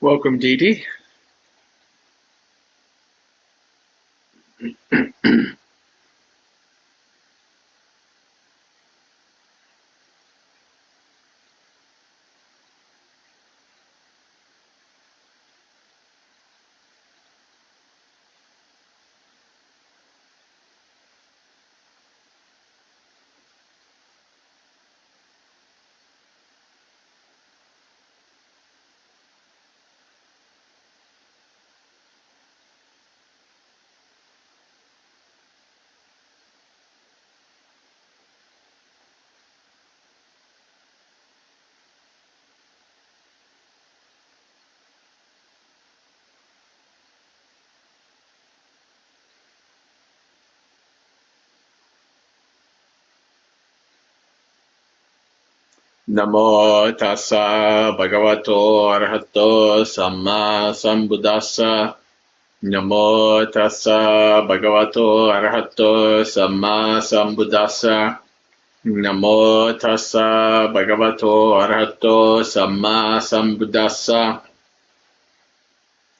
Welcome, Dee Dee. Namo tassa bhagavato arahato samma sambuddhassa. Namo tassa bhagavato arahato samma sambuddhassa. Namo tassa bhagavato arahato samma sambuddhassa.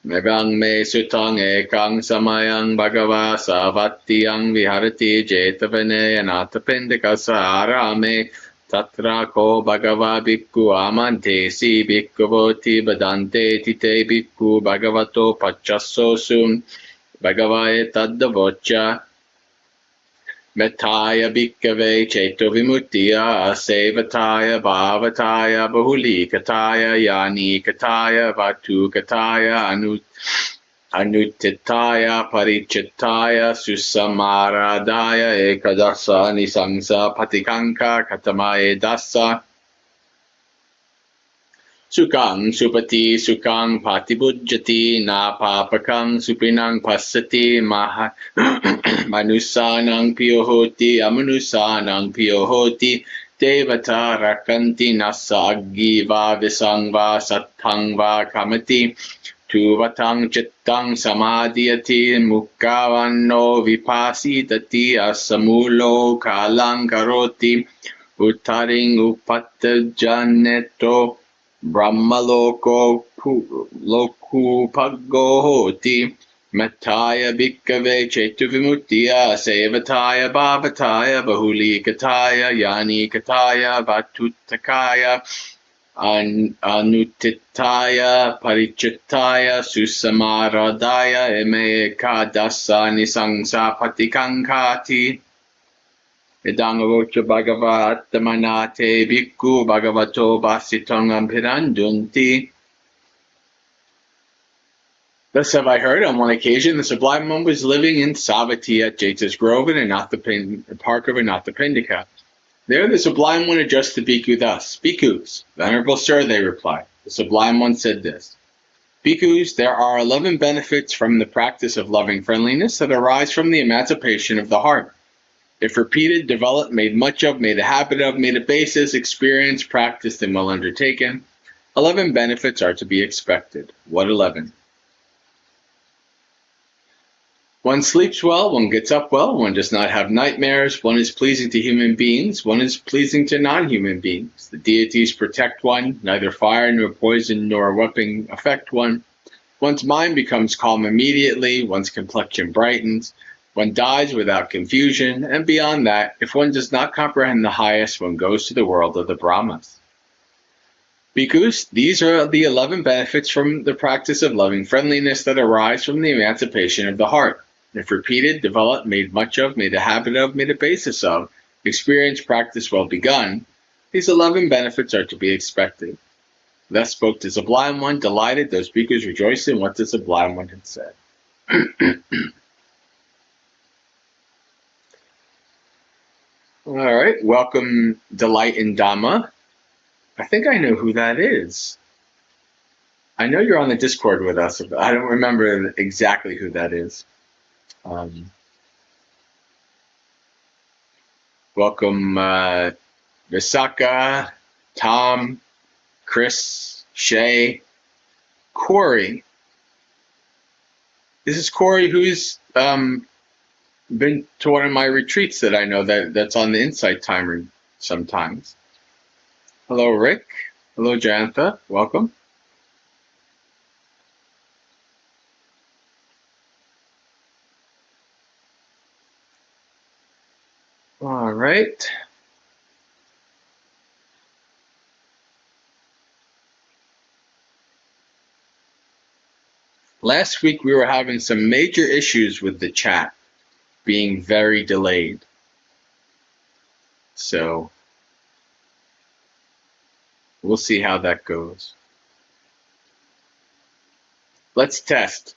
Megang me sutang ekang samayang bhagava savattiyang viharati jetavane anatapindikasa arame. Tatra ko bhagava bhikkhu amante si bhikkhuvoti badante tite bhikkhu bhagavato pachassosum bhagavaye taddavocha metaya bhikkhave cheto vimuttiya sevataya bhavataya bahulikataya yanikataya vatukataya anuttitaya parichittaya susamaradaya ekadasa nisangsa patikanka katamaye dasa sukang supati sukang patibujjati na papakang supinang pasati manusanang piyohoti amanusanang piyohoti devata rakanti nasa aggi va visang va sattang va kamati Tuvatang chittang samadhyati mukhavanno vipasitati asamulo kalang karoti uttaring upattajaneto brahmaloko lokupaggohoti Mataya bhikkave chetuvimuttiya sevataya bhavataya bahulikataya yanikataya vatuttakaya anuttitaya parichittaya susamaradaya emekadasa nisangsa patikankati idangavocha bhagavatamanate bhikkhu bhagavato vasitangam pirandunti. Thus have I heard on one occasion the Sublime One was living in Savatthi at Jeta's Grove in the park of Anathapindika. There the Sublime One addressed the Bhikkhu thus, Bhikkhus, Venerable Sir, they replied. The Sublime One said this, Bhikkhus, there are 11 benefits from the practice of loving friendliness that arise from the emancipation of the heart. If repeated, developed, made much of, made a habit of, made a basis, experienced, practiced, and well undertaken, 11 benefits are to be expected. What 11? One sleeps well, one gets up well, one does not have nightmares, one is pleasing to human beings, one is pleasing to non-human beings. The deities protect one, neither fire nor poison nor weapon affect one. One's mind becomes calm immediately, one's complexion brightens, one dies without confusion, and beyond that, if one does not comprehend the highest, one goes to the world of the Brahmas. Bhikkhus, these are the 11 benefits from the practice of loving friendliness that arise from the emancipation of the heart. If repeated, developed, made much of, made a habit of, made a basis of, experienced, practice well begun, these 11 benefits are to be expected. Thus spoke the Sublime One, delighted, those bhikkhus rejoiced in what the Sublime One had said. All right, welcome, Delight in Dhamma. I think I know who that is. I know you're on the Discord with us, but I don't remember exactly who that is. Welcome, Visaka, Tom, Chris, Shay, Corey. This is Corey, who's been to one of my retreats that I know that's on the Insight Timer sometimes. Hello, Rick. Hello, Jantha. Welcome. right. Last week we were having some major issues with the chat being very delayed. So we'll see how that goes. Let's test.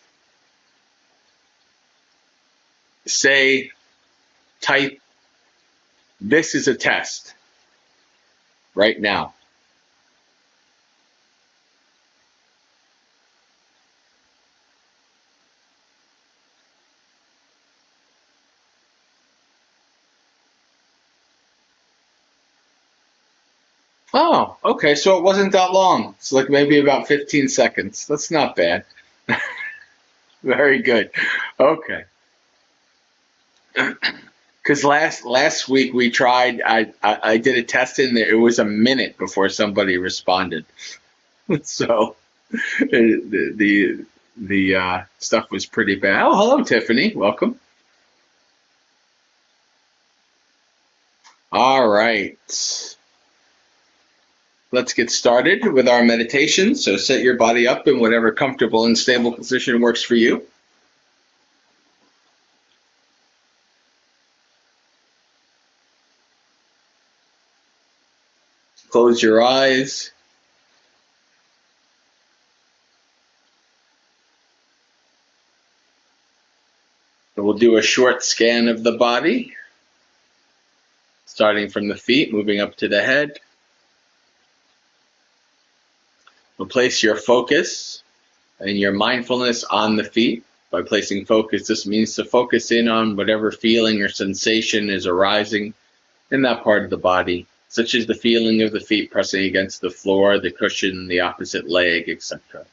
Say, type, this is a test right now. Oh, okay, so it wasn't that long. It's like maybe about 15 seconds. That's not bad. Very good. Okay. Because last week we tried, I did a test in there. It was a minute before somebody responded. So the stuff was pretty bad. Oh, hello, Tiffany. Welcome. All right. Let's get started with our meditation. So set your body up in whatever comfortable and stable position works for you. Close your eyes. And we'll do a short scan of the body, starting from the feet, moving up to the head. We'll place your focus and your mindfulness on the feet. By placing focus, this means to focus in on whatever feeling or sensation is arising in that part of the body, such as the feeling of the feet pressing against the floor, the cushion, the opposite leg, etc.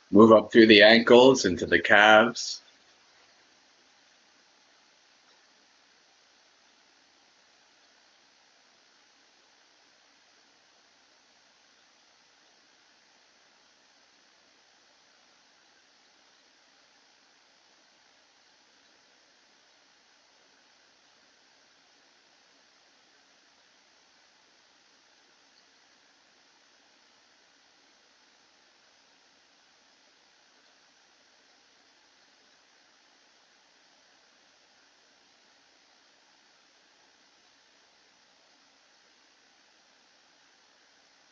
Move up through the ankles into the calves.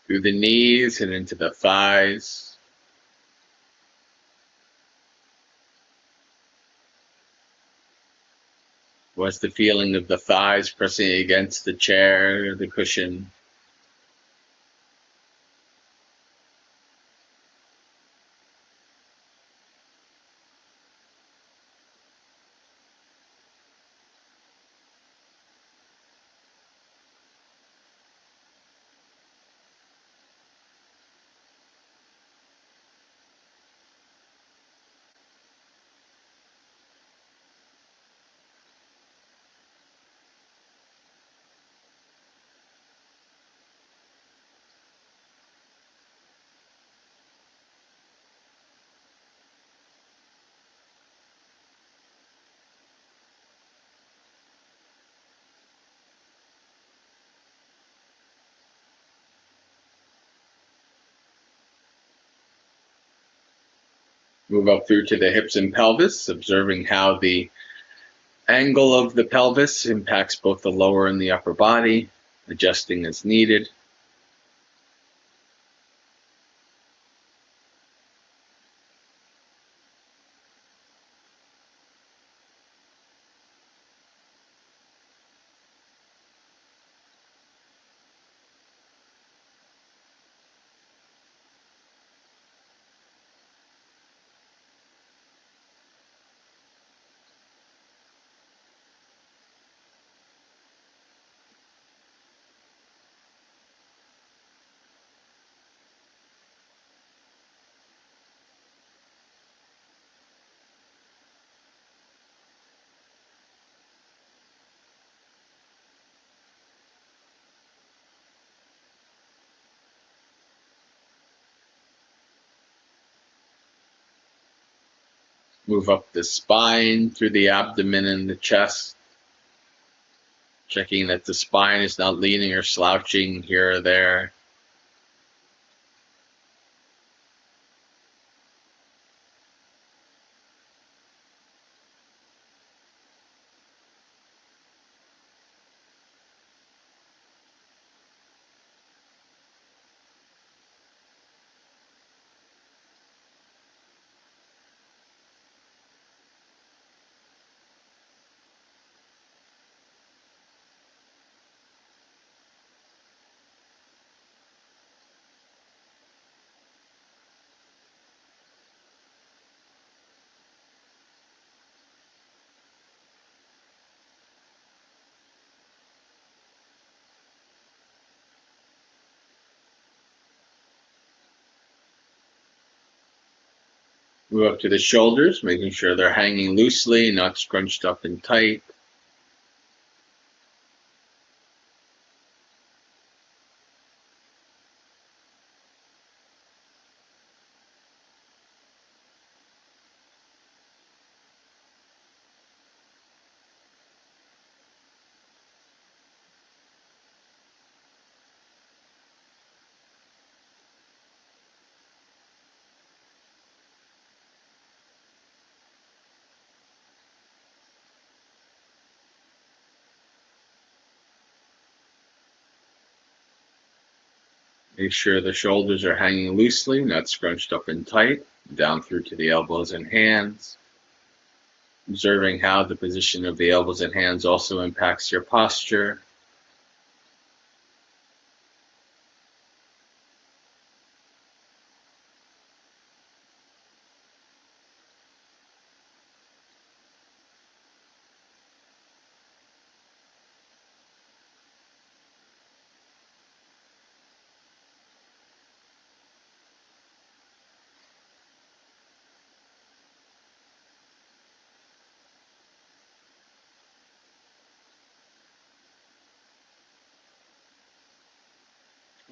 Through the knees and into the thighs. What's the feeling of the thighs pressing against the chair, the cushion? Move up through to the hips and pelvis, observing how the angle of the pelvis impacts both the lower and the upper body, adjusting as needed. Move up the spine through the abdomen and the chest, checking that the spine is not leaning or slouching here or there. Move up to the shoulders, making sure they're hanging loosely, not scrunched up and tight. Make sure the shoulders are hanging loosely, not scrunched up and tight, down through to the elbows and hands. Observing how the position of the elbows and hands also impacts your posture.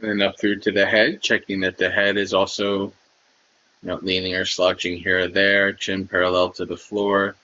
And up through to the head, checking that the head is also not leaning or slouching here or there, chin parallel to the floor.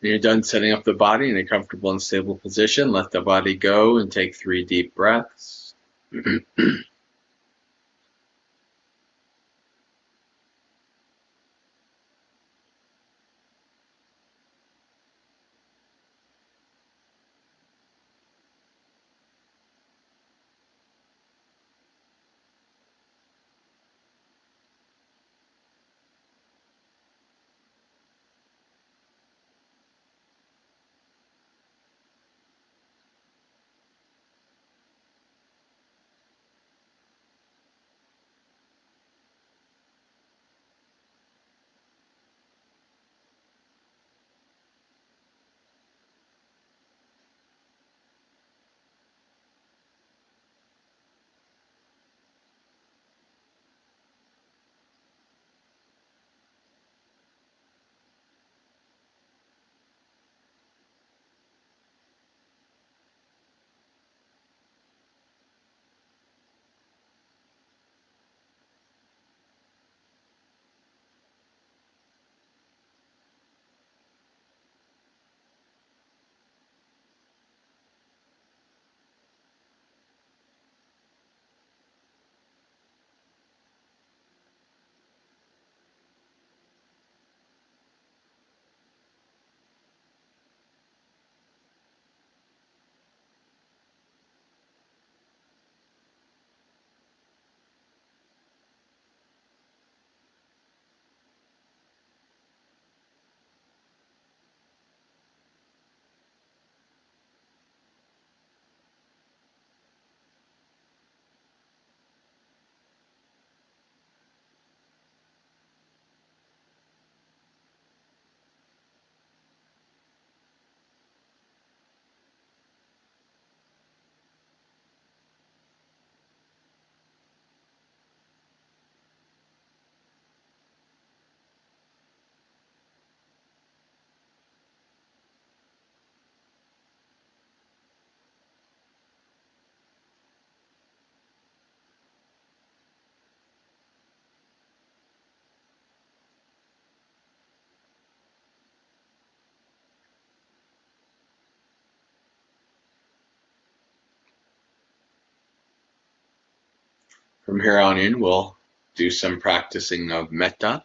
When you're done setting up the body in a comfortable and stable position, let the body go and take 3 deep breaths. From here on in, we'll do some practicing of metta.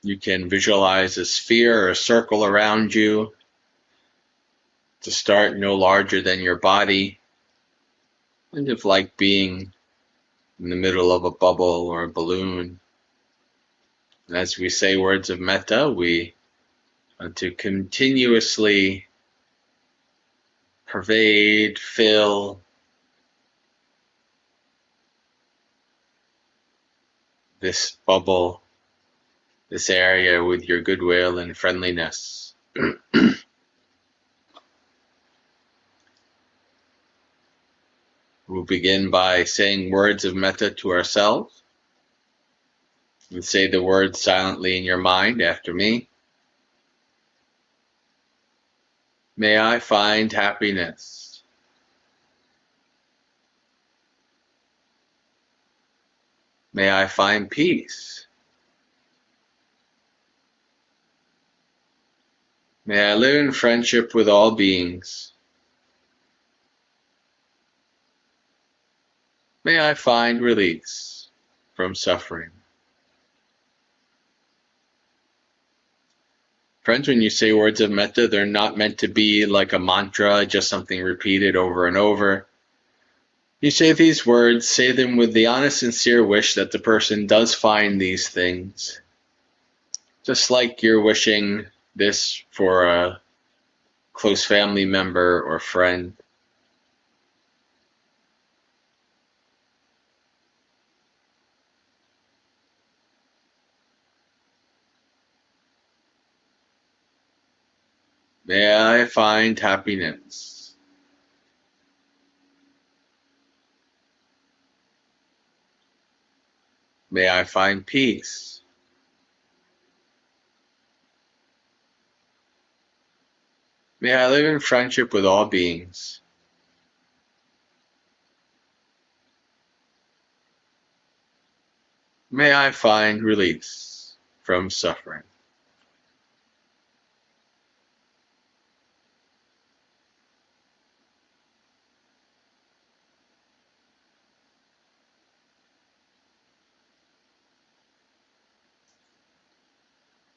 You can visualize a sphere or a circle around you to start no larger than your body, kind of like being in the middle of a bubble or a balloon. And as we say words of metta, we want to continuously pervade, fill this bubble, this area with your goodwill and friendliness. We'll begin by saying words of metta to ourselves. And say the words silently in your mind after me. May I find happiness. May I find peace. May I live in friendship with all beings. May I find release from suffering. Friends, when you say words of metta, they're not meant to be like a mantra, just something repeated over and over. You say these words, say them with the honest, sincere wish that the person does find these things. Just like you're wishing this for a close family member or friend. May I find happiness. May I find peace. May I live in friendship with all beings. May I find release from suffering.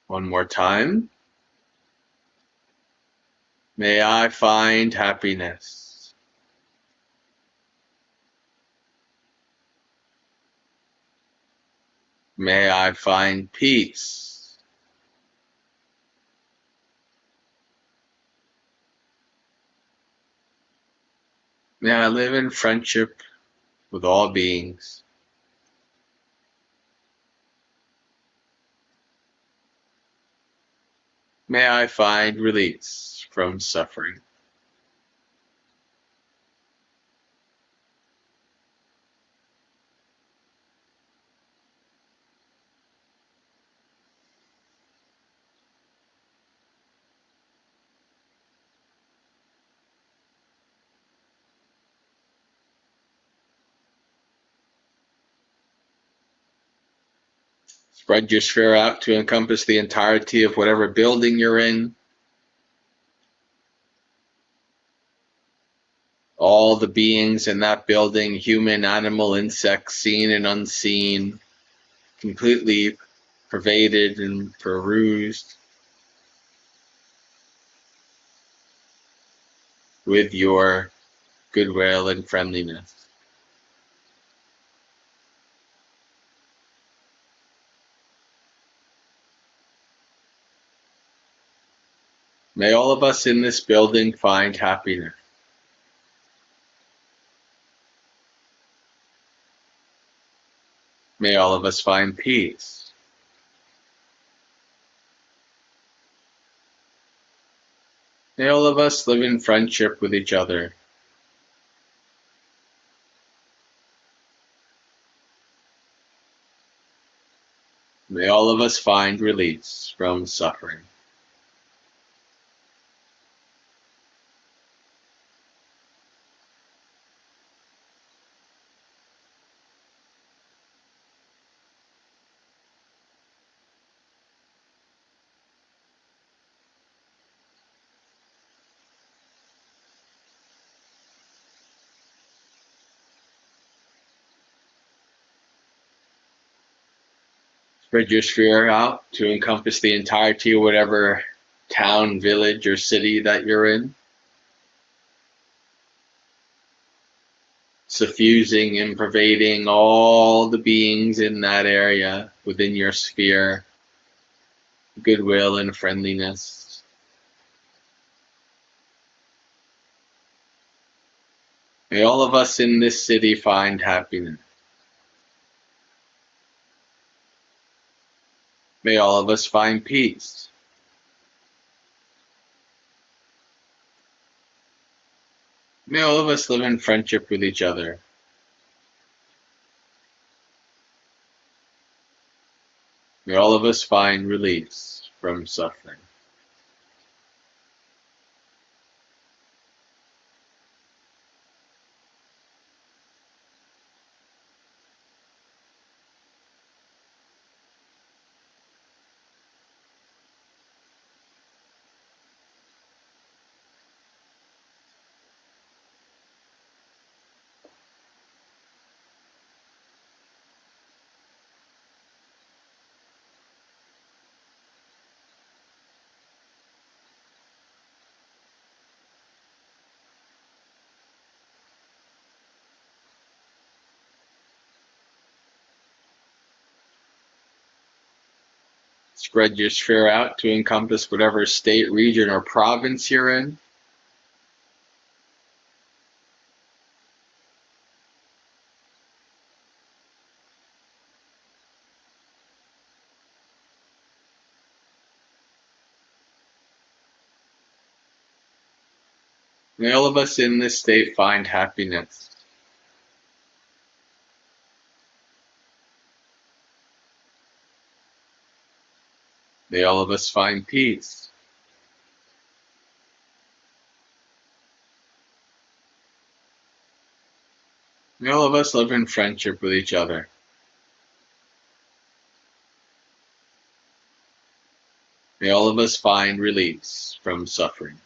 One more time. May I find happiness. May I find peace. May I live in friendship with all beings. May I find release from suffering. Spread your sphere out to encompass the entirety of whatever building you're in. All the beings in that building, human, animal, insect, seen and unseen, completely pervaded and perused with your goodwill and friendliness. May all of us in this building find happiness. May all of us find peace. May all of us live in friendship with each other. May all of us find release from suffering. Spread your sphere out to encompass the entirety of whatever town, village, or city that you're in. Suffusing and pervading all the beings in that area within your sphere, goodwill and friendliness. May all of us in this city find happiness. May all of us find peace. May all of us live in friendship with each other. May all of us find release from suffering. Spread your sphere out to encompass whatever state, region, or province you're in. May all of us in this state find happiness. May all of us find peace. May all of us live in friendship with each other. May all of us find release from suffering.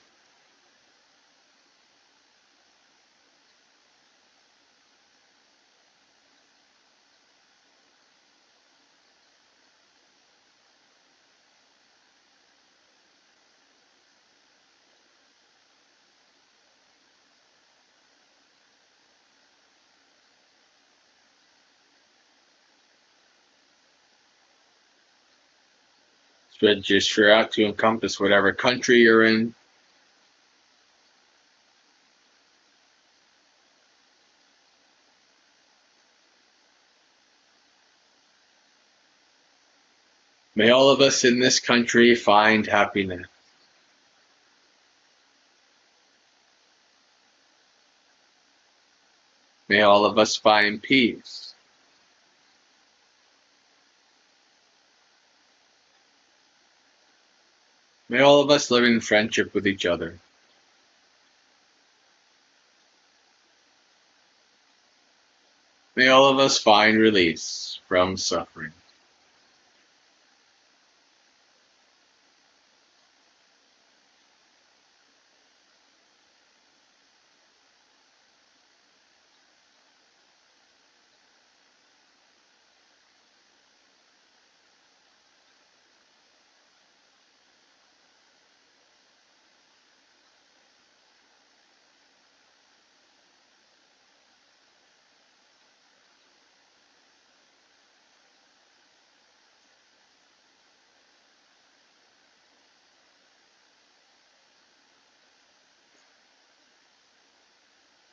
Spread your sphere out to encompass whatever country you're in. May all of us in this country find happiness. May all of us find peace. May all of us live in friendship with each other. May all of us find release from suffering.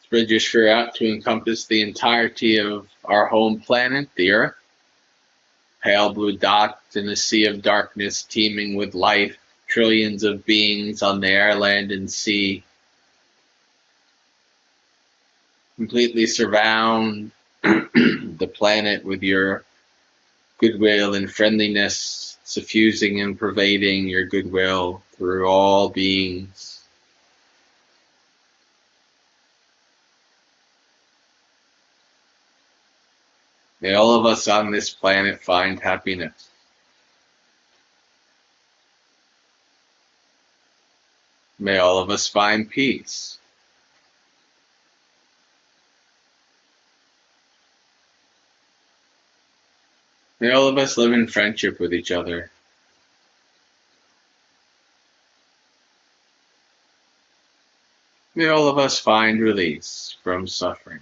Spread your sphere out to encompass the entirety of our home planet, the Earth. Pale blue dot in a sea of darkness teeming with life, trillions of beings on the air, land, and sea. Completely surround the planet with your goodwill and friendliness, suffusing and pervading your goodwill through all beings. May all of us on this planet find happiness. May all of us find peace. May May all of us live in friendship with each other. May all of us find release from suffering.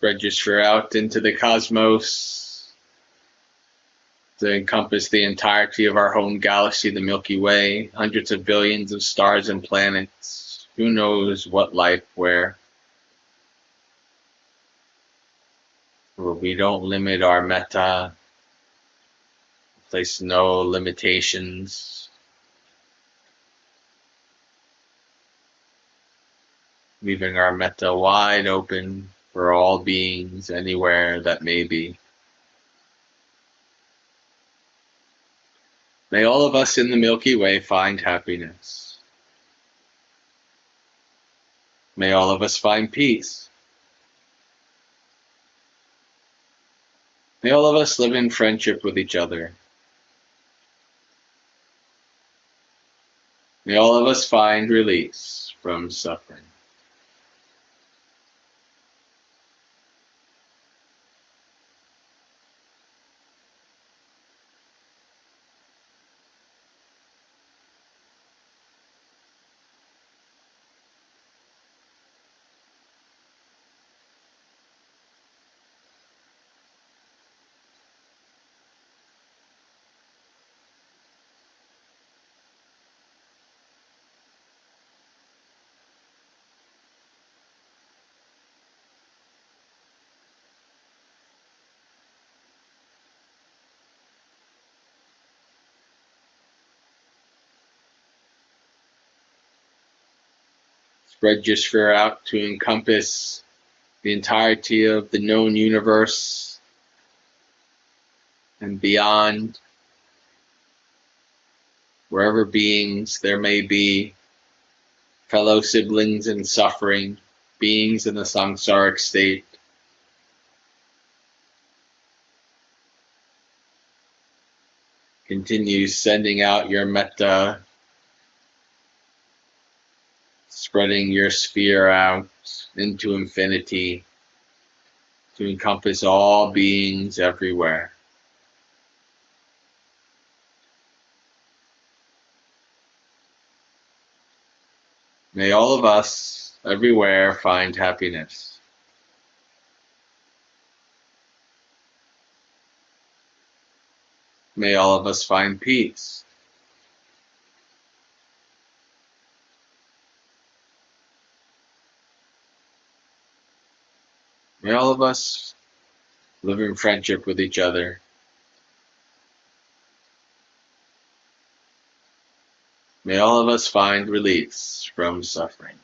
Spread your sphere out into the cosmos to encompass the entirety of our home galaxy, the Milky Way, hundreds of billions of stars and planets. Who knows what life where we don't limit our metta, place no limitations, leaving our metta wide open for all beings anywhere that may be. May all of us in the Milky Way find happiness. May all of us find peace. May all of us live in friendship with each other. May all of us find release from suffering. Spread your sphere out to encompass the entirety of the known universe and beyond, wherever beings there may be, fellow siblings in suffering, beings in the samsaric state. Continue sending out your metta, spreading your sphere out into infinity to encompass all beings everywhere. May all of us everywhere find happiness. May all of us find peace. May all of us live in friendship with each other. May all of us find release from suffering.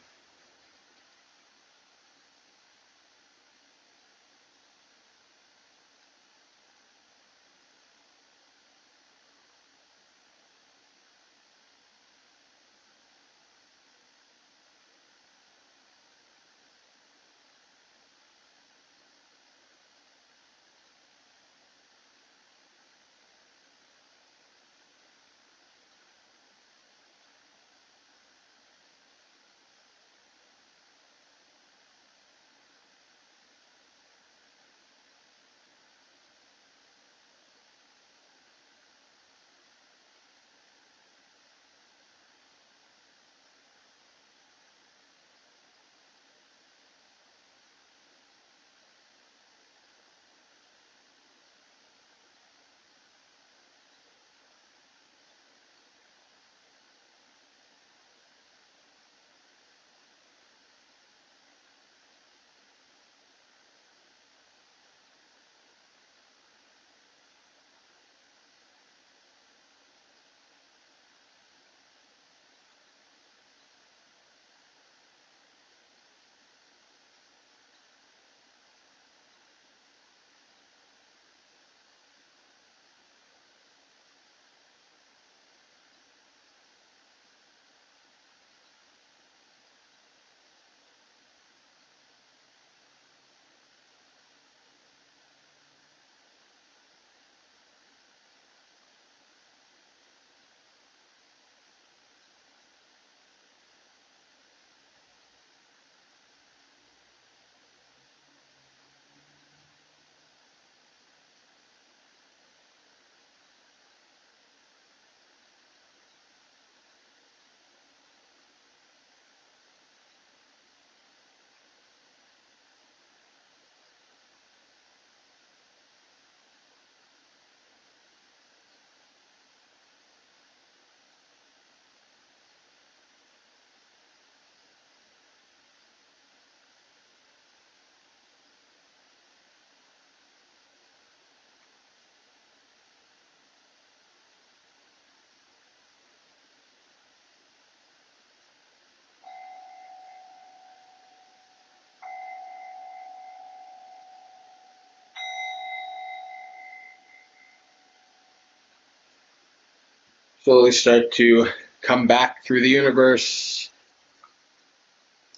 slowly start to come back through the universe,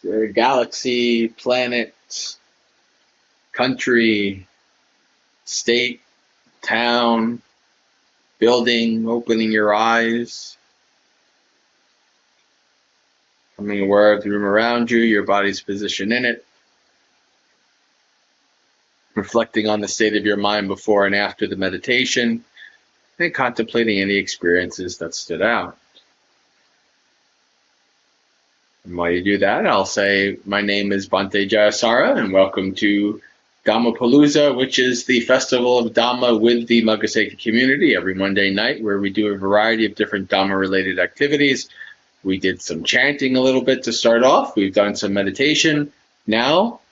the galaxy, planet, country, state, town, building, opening your eyes, coming aware of the room around you, your body's position in it, reflecting on the state of your mind before and after the meditation, and contemplating any experiences that stood out. And while you do that, I'll say, my name is Bhante Jayasara, and welcome to Dhammapalooza, which is the festival of Dhamma with the Magsaysay community every Monday night, where we do a variety of different Dhamma-related activities. We did some chanting a little bit to start off. We've done some meditation. Now,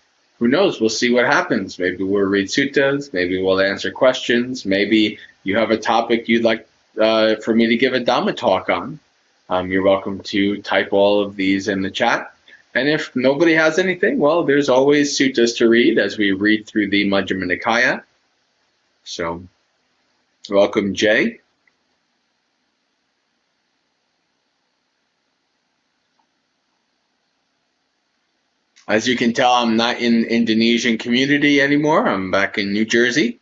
who knows? We'll see what happens. Maybe we'll read suttas. Maybe we'll answer questions. Maybe you have a topic you'd like for me to give a Dhamma talk on. You're welcome to type all of these in the chat. And if nobody has anything, well, there's always suttas to read as we read through the Majjhima Nikaya. So, welcome, Jay. As you can tell, I'm not in the Indonesian community anymore. I'm back in New Jersey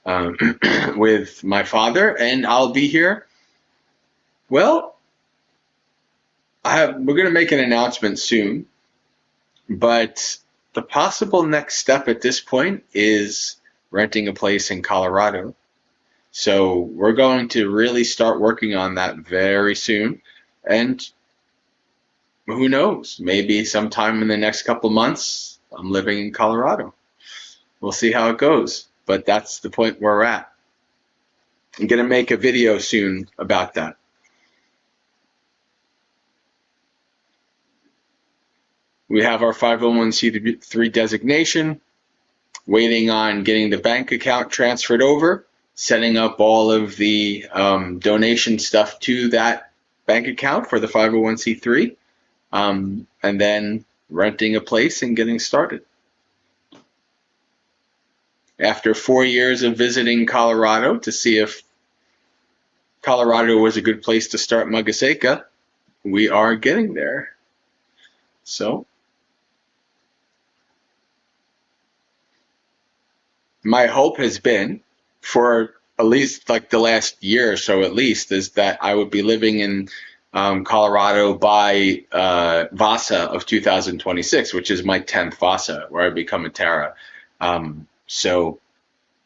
with my father, and I'll be here. Well, we're going to make an announcement soon, but the possible next step at this point is renting a place in Colorado. So we're going to really start working on that very soon, and who knows, maybe sometime in the next couple months, I'm living in Colorado. We'll see how it goes, but that's the point where we're at. I'm going to make a video soon about that. We have our 501c3 designation, waiting on getting the bank account transferred over, setting up all of the donation stuff to that bank account for the 501c3. And then renting a place and getting started. After 4 years of visiting Colorado to see if Colorado was a good place to start Magsaysay, we are getting there. So, my hope has been, for at least like the last year or so at least, is that I would be living in Colorado by Vasa of 2026, which is my 10th Vasa, where I become a Tara. And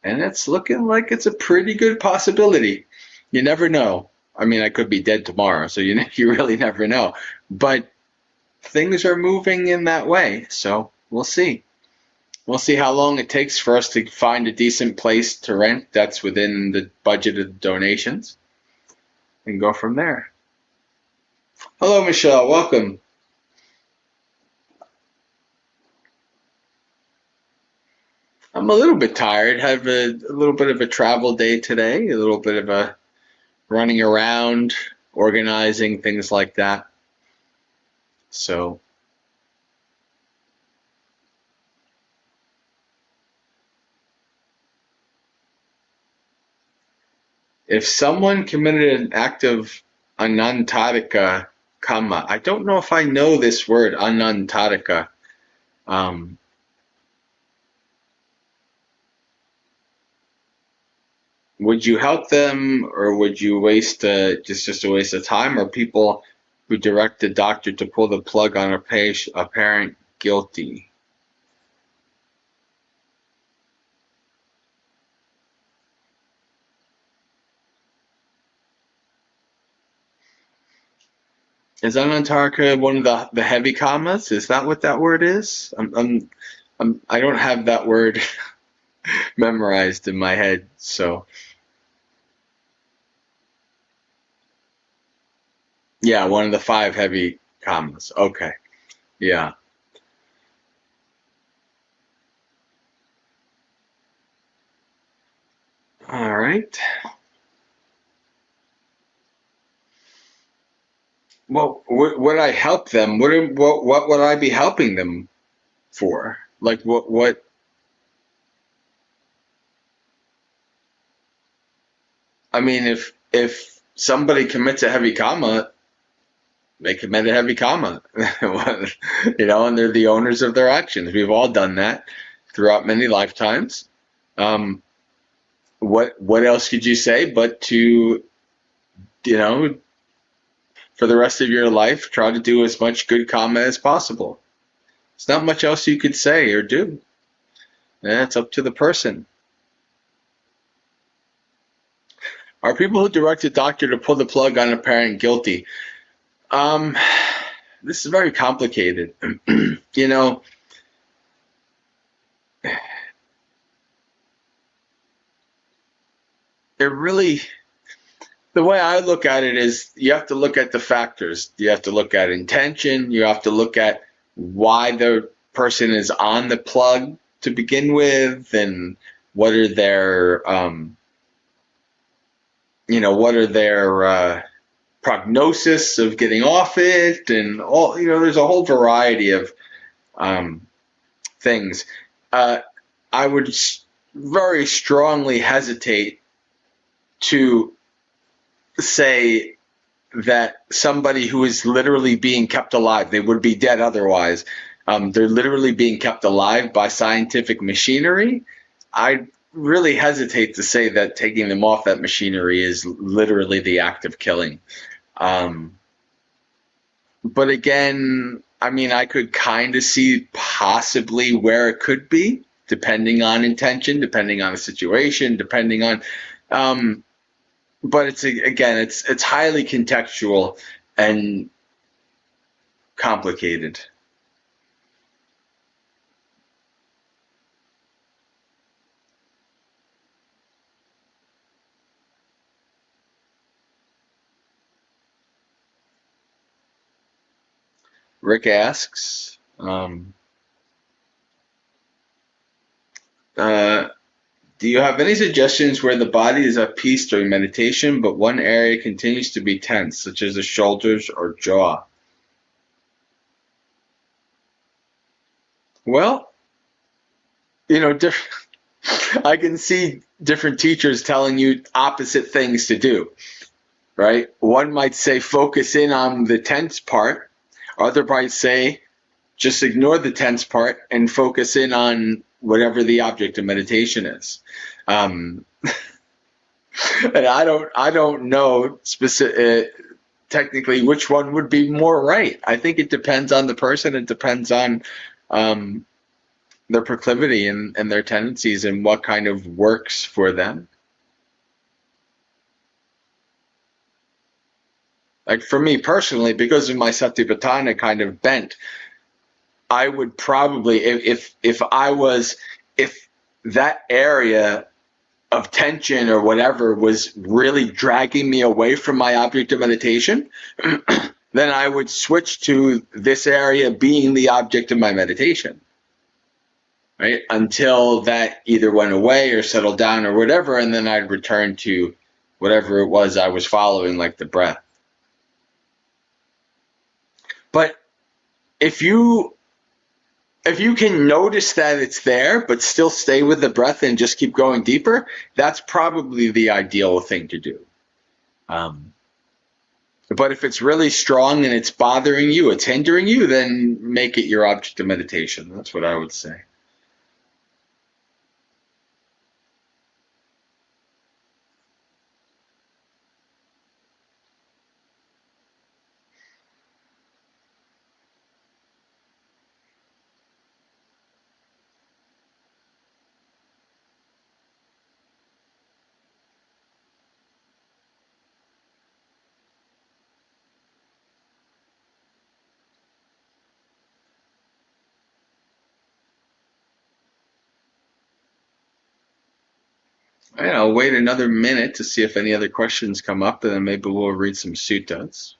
it's looking like it's a pretty good possibility. You never know. I mean, I could be dead tomorrow, so you really never know. But things are moving in that way, so we'll see. We'll see how long it takes for us to find a decent place to rent that's within the budget of donations, and go from there. Hello, Michelle. Welcome. I'm a little bit tired. I have a little bit of a travel day today, a little bit of a running around, organizing, things like that. So, if someone committed an act of anantarika kamma, I don't know if I know this word, anantarika. Would you help them, or would you waste just a waste of time? Or people who direct the doctor to pull the plug on a parent guilty? Is anantarika one of the heavy kammas? Is that what that word is? I don't have that word memorized in my head, so yeah, one of the 5 heavy kammas. Okay, yeah. All right. Well, would I help them? What would I be helping them for? Like what? I mean, if somebody commits a heavy comma, they commit a heavy comma, and they're the owners of their actions. We've all done that throughout many lifetimes. What else could you say but to, for the rest of your life, try to do as much good karma as possible? There's not much else you could say or do. And it's up to the person. Are people who direct a doctor to pull the plug on a parent guilty? This is very complicated. It really, the way I look at it is you have to look at the factors. You have to look at intention. You have to look at why the person is on the plug to begin with, and what are their, prognosis of getting off it, and all. There's a whole variety of things. I would very strongly hesitate to say that somebody who is literally being kept alive, they would be dead otherwise, they're literally being kept alive by scientific machinery. I really hesitate to say that taking them off that machinery is literally the act of killing. But again, I could kind of see possibly where it could be, depending on intention, depending on the situation, depending on, but it's highly contextual and complicated. Rick asks, do you have any suggestions where the body is at peace during meditation, but one area continues to be tense, such as the shoulders or jaw? Well, I can see different teachers telling you opposite things to do, right? One might say focus in on the tense part. Other might say just ignore the tense part and focus in on whatever the object of meditation is. And I don't know technically which one would be more right. I think it depends on the person. It depends on their proclivity and their tendencies and what kind of works for them. Like for me personally, because of my Satipatthana kind of bent, I would probably, if that area of tension or whatever was really dragging me away from my object of meditation, then I would switch to this area being the object of my meditation, right? Until that either went away or settled down or whatever, and then I'd return to whatever it was I was following, like the breath. But if you can notice that it's there, but still stay with the breath and just keep going deeper, that's probably the ideal thing to do. But if it's really strong and it's bothering you, it's hindering you, then make it your object of meditation. That's what I would say. I'll wait another minute to see if any other questions come up, and then maybe we'll read some suttas.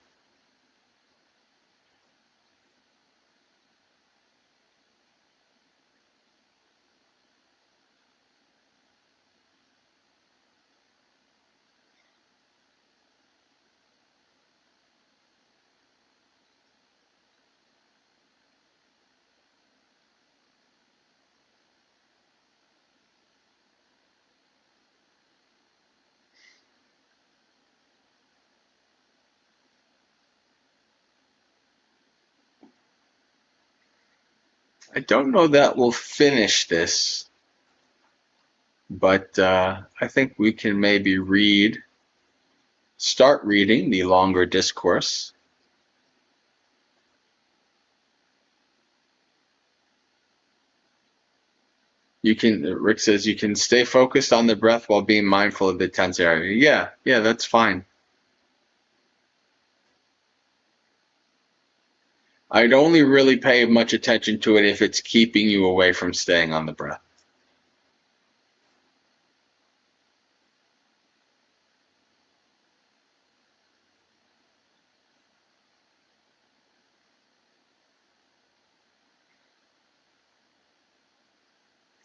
I don't know that we'll finish this, but I think we can maybe start reading the longer discourse. Rick says, you can stay focused on the breath while being mindful of the tense area. Yeah, that's fine. I'd only really pay much attention to it if it's keeping you away from staying on the breath.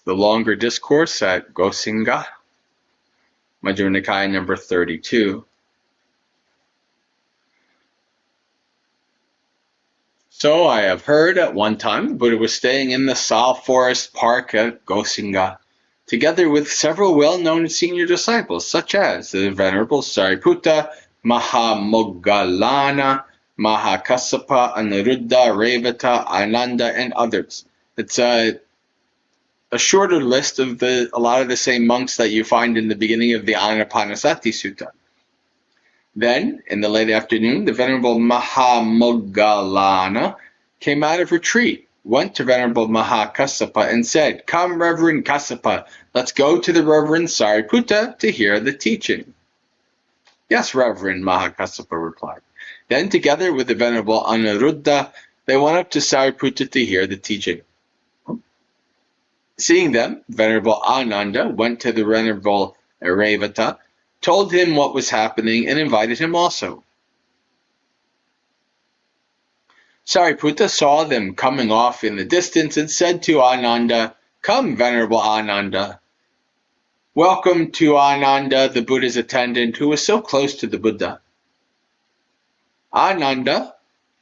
The longer discourse at Gosinga, Majjhima Nikaya number 32. So I have heard at one time the Buddha was staying in the Sal Forest Park at Gosinga, together with several well-known senior disciples, such as the Venerable Sariputta, Mahamoggallana, Mahakassapa, Anuruddha, Revata, Ananda, and others. It's a shorter list of a lot of the same monks that you find in the beginning of the Anapanasati Sutta. Then, in the late afternoon, the Venerable Mahamoggallana came out of retreat, went to Venerable Mahakassapa and said, "Come, Reverend Kassapa, let's go to the Reverend Sariputta to hear the teaching." "Yes, Reverend," Mahakassapa replied. Then, together with the Venerable Anuruddha, they went up to Sariputta to hear the teaching. Seeing them, Venerable Ananda went to the Venerable Revata, told him what was happening, and invited him also. Sariputta saw them coming off in the distance and said to Ananda, "Come, Venerable Ananda." Welcome to Ananda, the Buddha's attendant, who was so close to the Buddha. "Ananda,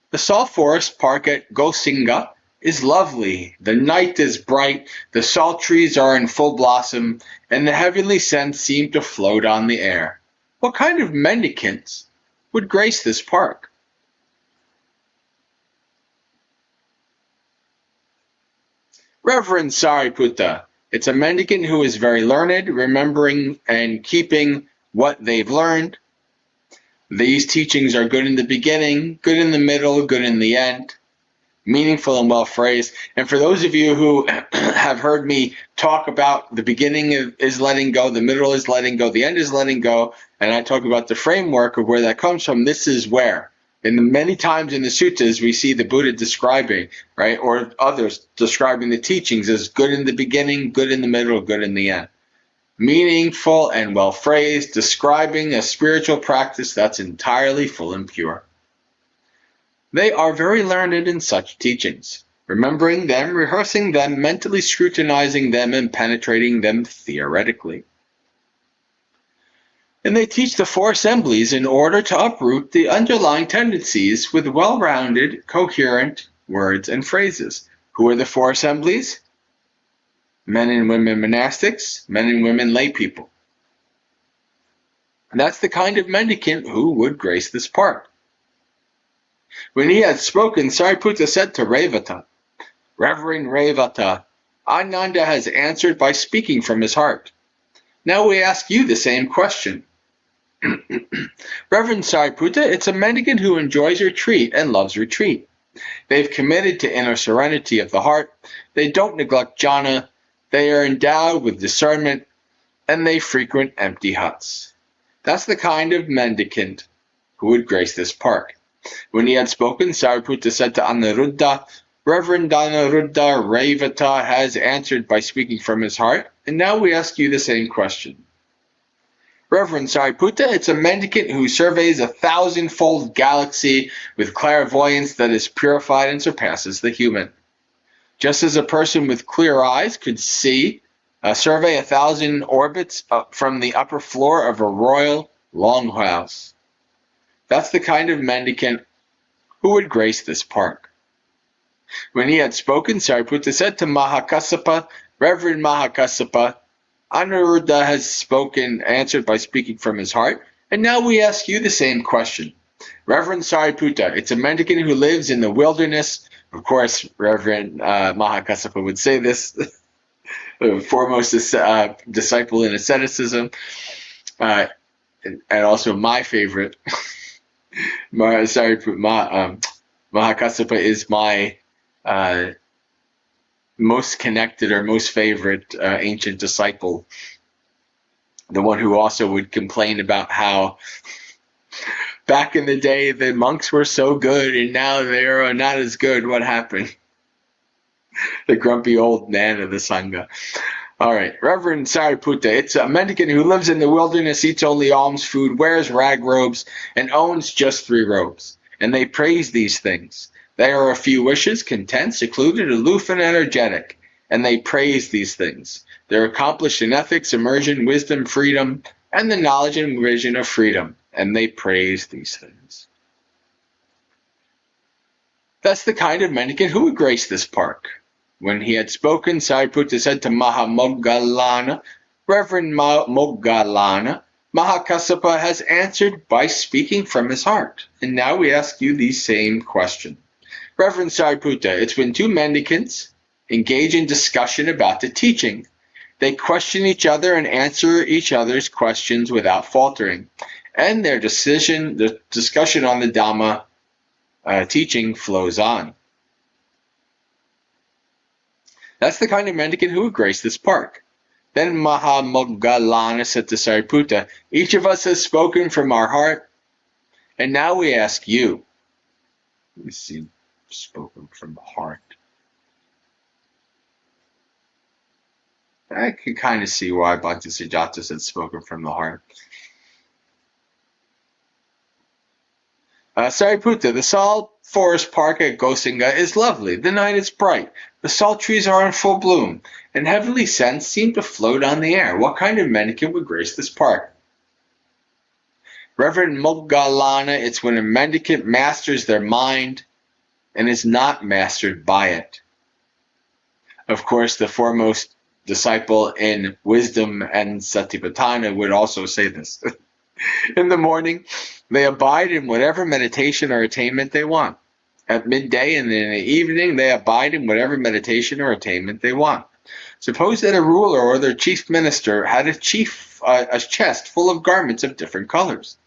the Sal Forest Park at Gosinga is lovely. The night is bright, the salt trees are in full blossom, and the heavenly scents seem to float on the air. What kind of mendicants would grace this park?" "Reverend Sariputta, it's a mendicant who is very learned, remembering and keeping what they've learned. These teachings are good in the beginning, good in the middle, good in the end. Meaningful and well phrased." And for those of you who have heard me talk about the beginning is letting go, the middle is letting go, the end is letting go, and I talk about the framework of where that comes from, this is where. And many times in the suttas, we see the Buddha describing, right, or others describing the teachings as good in the beginning, good in the middle, good in the end. Meaningful and well phrased, describing a spiritual practice that's entirely full and pure. They are very learned in such teachings, remembering them, rehearsing them, mentally scrutinizing them, and penetrating them theoretically. And they teach the four assemblies in order to uproot the underlying tendencies with well-rounded, coherent words and phrases. Who are the four assemblies? Men and women monastics, men and women lay people. And that's the kind of mendicant who would grace this park. When he had spoken, Sariputta said to Revata, "Reverend Revata, Ananda has answered by speaking from his heart. Now we ask you the same question." "Reverend Sariputta, it's a mendicant who enjoys retreat and loves retreat. They've committed to inner serenity of the heart. They don't neglect jhana. They are endowed with discernment, and they frequent empty huts. That's the kind of mendicant who would grace this park." When he had spoken, Sariputta said to Anuruddha, "Reverend Anuruddha, Revata has answered by speaking from his heart, and now we ask you the same question." "Reverend Sariputta, it's a mendicant who surveys a 1,000-fold galaxy with clairvoyance that is purified and surpasses the human. Just as a person with clear eyes could survey 1,000 orbits from the upper floor of a royal longhouse. That's the kind of mendicant who would grace this park." When he had spoken, Sariputta said to Mahakassapa, "Reverend Mahakassapa, Anuruddha has spoken, answered by speaking from his heart, and now we ask you the same question. Reverend Sariputta, it's a mendicant who lives in the wilderness Of course, Reverend Mahakassapa would say this, the foremost disciple in asceticism, and also my favorite. Mahakassapa is my most connected or most favorite ancient disciple. The one who also would complain about how back in the day the monks were so good and now they're not as good. What happened? The grumpy old man of the Sangha. All right, Reverend Sariputta. It's a mendicant who lives in the wilderness, eats only alms food, wears rag robes, and owns just 3 robes. And they praise these things. They are a few wishes, content, secluded, aloof, and energetic. And they praise these things. They're accomplished in ethics, immersion, wisdom, freedom, and the knowledge and vision of freedom. And they praise these things. That's the kind of mendicant who would grace this park. When he had spoken, Sariputta said to Mahamoggallana, Reverend Moggallana, Mahakassapa has answered by speaking from his heart. And now we ask you the same question. Reverend Sariputta, it's when 2 mendicants engage in discussion about the teaching. They question each other and answer each other's questions without faltering. And the discussion on the Dhamma teaching flows on. That's the kind of mendicant who would grace this park. Then Mahamoggallana said to Sariputta, each of us has spoken from our heart, and now we ask you. Let me see, spoken from the heart. I can kind of see why Bhakti Sujata said spoken from the heart. Sariputta, the salt forest park at Gosinga is lovely. The night is bright. The salt trees are in full bloom, and heavenly scents seem to float on the air. What kind of mendicant would grace this park? Reverend Moggallana, it's when a mendicant masters their mind and is not mastered by it. Of course, the foremost disciple in wisdom and satipatthana would also say this. In the morning, they abide in whatever meditation or attainment they want. At midday and in the evening, they abide in whatever meditation or attainment they want. Suppose that a ruler or their chief minister had a chest full of garments of different colors.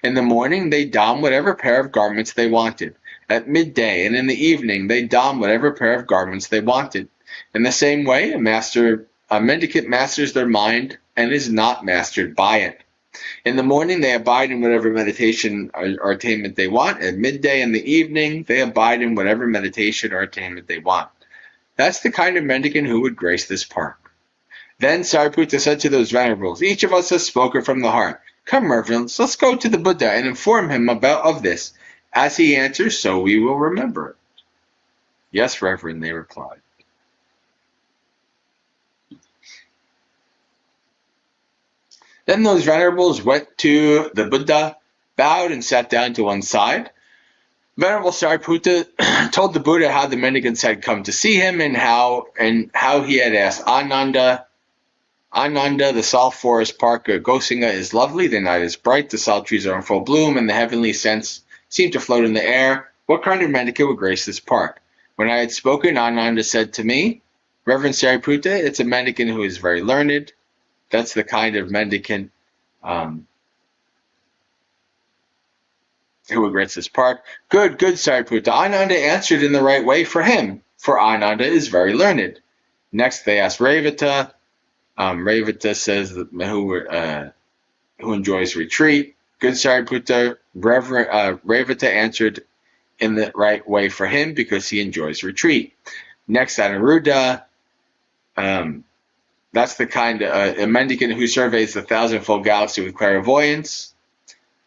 In the morning, they don whatever pair of garments they wanted. At midday and in the evening, they don whatever pair of garments they wanted. In the same way, a mendicant masters their mind and is not mastered by it. In the morning, they abide in whatever meditation or attainment they want. At midday and the evening, they abide in whatever meditation or attainment they want. That's the kind of mendicant who would grace this park. Then Sariputta said to those venerables, each of us has spoken from the heart. Come, reverends, let's go to the Buddha and inform him of this. As he answers, so we will remember it. Yes, Reverend, they replied. Then those venerables went to the Buddha, bowed, and sat down to one side. Venerable Sariputta told the Buddha how the mendicants had come to see him and how he had asked Ananda, the salt forest park of Gosinga is lovely, the night is bright, the salt trees are in full bloom, and the heavenly scents seem to float in the air. What kind of mendicant would grace this park? When I had spoken, Ananda said to me, Reverend Sariputta, it's a mendicant who is very learned. That's the kind of mendicant who would grace this park. Good, Sariputta. Ananda answered in the right way for him, for Ananda is very learned. Next, they asked Revata. Revata says that who enjoys retreat. Good Sariputta. Revata answered in the right way for him because he enjoys retreat. Next, Anuruddha. That's the kind of a mendicant who surveys the thousandfold galaxy with clairvoyance.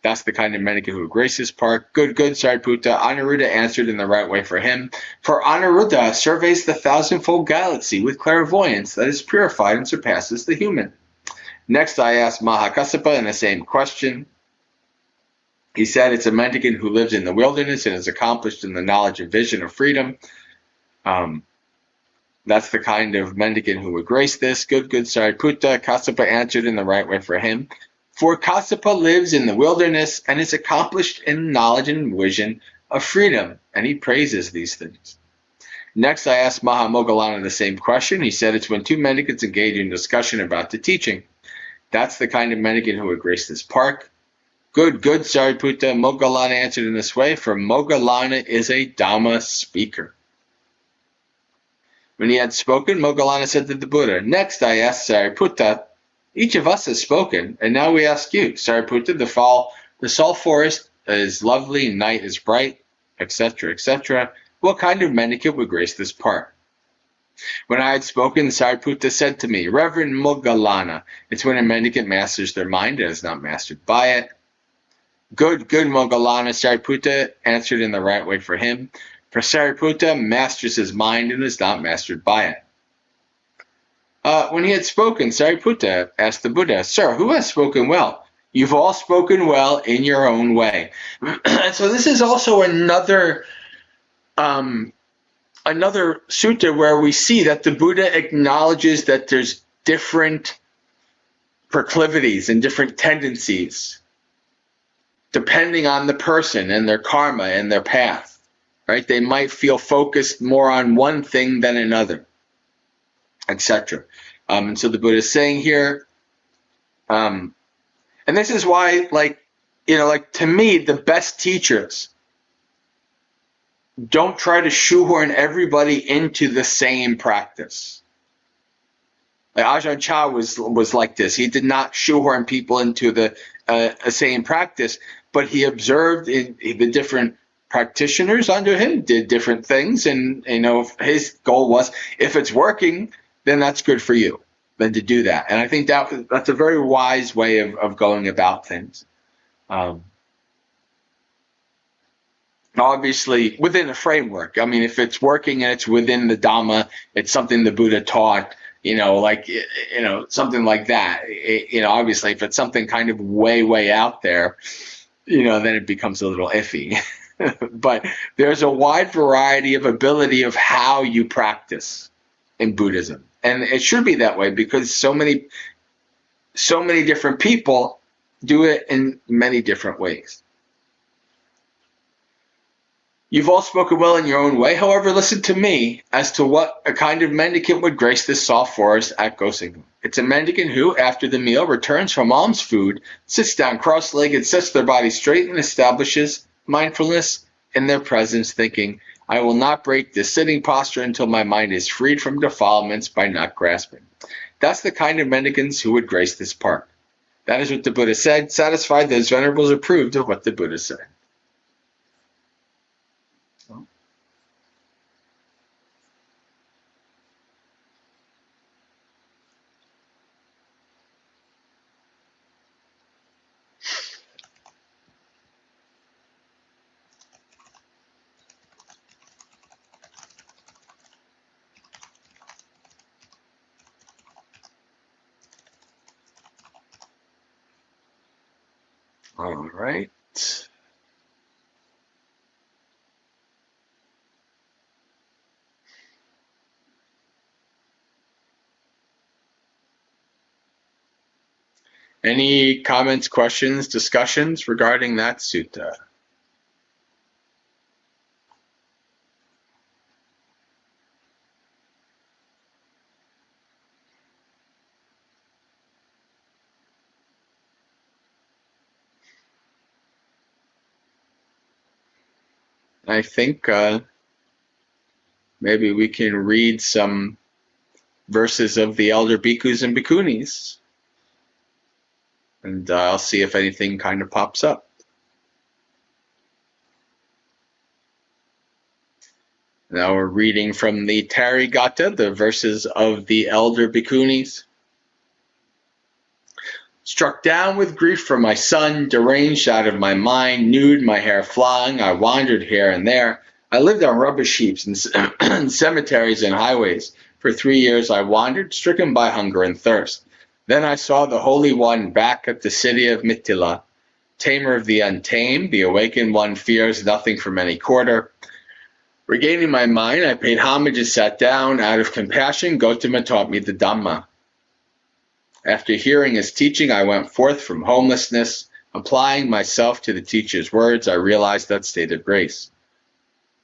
That's the kind of mendicant who would grace this park. Good, Sariputta. Anuruddha answered in the right way for him. For Anuruddha surveys the thousandfold galaxy with clairvoyance that is purified and surpasses the human. Next, I asked Mahakassapa in the same question. He said it's a mendicant who lives in the wilderness and is accomplished in the knowledge and vision of freedom. That's the kind of mendicant who would grace this. Good, Sariputta. Kassapa answered in the right way for him. For Kassapa lives in the wilderness and is accomplished in knowledge and vision of freedom, and he praises these things. Next, I asked Mahamoggallana the same question. He said it's when two mendicants engage in discussion about the teaching. That's the kind of mendicant who would grace this park. Good, good, Sariputta. Moggallana answered in this way, for Moggallana is a Dhamma speaker. When he had spoken, Moggallana said to the Buddha, next I asked Sariputta, each of us has spoken, and now we ask you, Sariputta, the salt forest is lovely, night is bright, etc., etc. What kind of mendicant would grace this park? When I had spoken, Sariputta said to me, Reverend Moggallana, it's when a mendicant masters their mind and is not mastered by it. Good, good, Moggallana, Sariputta answered in the right way for him. For Sariputta masters his mind and is not mastered by it. When he had spoken, Sariputta asked the Buddha, Sir, who has spoken well? You've all spoken well in your own way. And so this is also another sutta where we see that the Buddha acknowledges that there's different proclivities and different tendencies depending on the person and their karma and their path, right? They might feel focused more on one thing than another, etc. And so the Buddha is saying here, and this is why, to me, the best teachers don't try to shoehorn everybody into the same practice. Like Ajahn Chah was like this. He did not shoehorn people into the same practice, but he observed the different practitioners under him did different things, and his goal was, if it's working, then that's good for you, then to do that. And I think that's a very wise way of going about things. Obviously, within a framework. I mean, if it's working and it's within the Dhamma, it's something the Buddha taught, something like that. Obviously, if it's something kind of way out there, then it becomes a little iffy. But there's a wide variety of ability of how you practice in Buddhism. And it should be that way because so many different people do it in many different ways. You've all spoken well in your own way. However, listen to me as to what a kind of mendicant would grace this salt forest at Gosinga. It's a mendicant who, after the meal, returns from alms food, sits down cross-legged, sets their body straight, and establishes mindfulness in their presence, thinking, I will not break this sitting posture until my mind is freed from defilements by not grasping. That's the kind of mendicants who would grace this park. That is what the Buddha said. Satisfied, those venerables approved of what the Buddha said. All right. Any comments, questions, discussions regarding that sutta? I think maybe we can read some verses of the elder bhikkhus and bhikkhunis, and I'll see if anything kind of pops up. Now we're reading from the Therigatha, the verses of the elder bhikkhunis. Struck down with grief for my son, deranged out of my mind, nude, my hair flying, I wandered here and there. I lived on rubbish heaps and cemeteries and highways. For 3 years I wandered, stricken by hunger and thirst. Then I saw the Holy One back at the city of Mithila. Tamer of the untamed, the awakened one fears nothing from any quarter. Regaining my mind, I paid homage and sat down. Out of compassion, Gautama taught me the Dhamma. After hearing his teaching, I went forth from homelessness. Applying myself to the teacher's words, I realized that state of grace.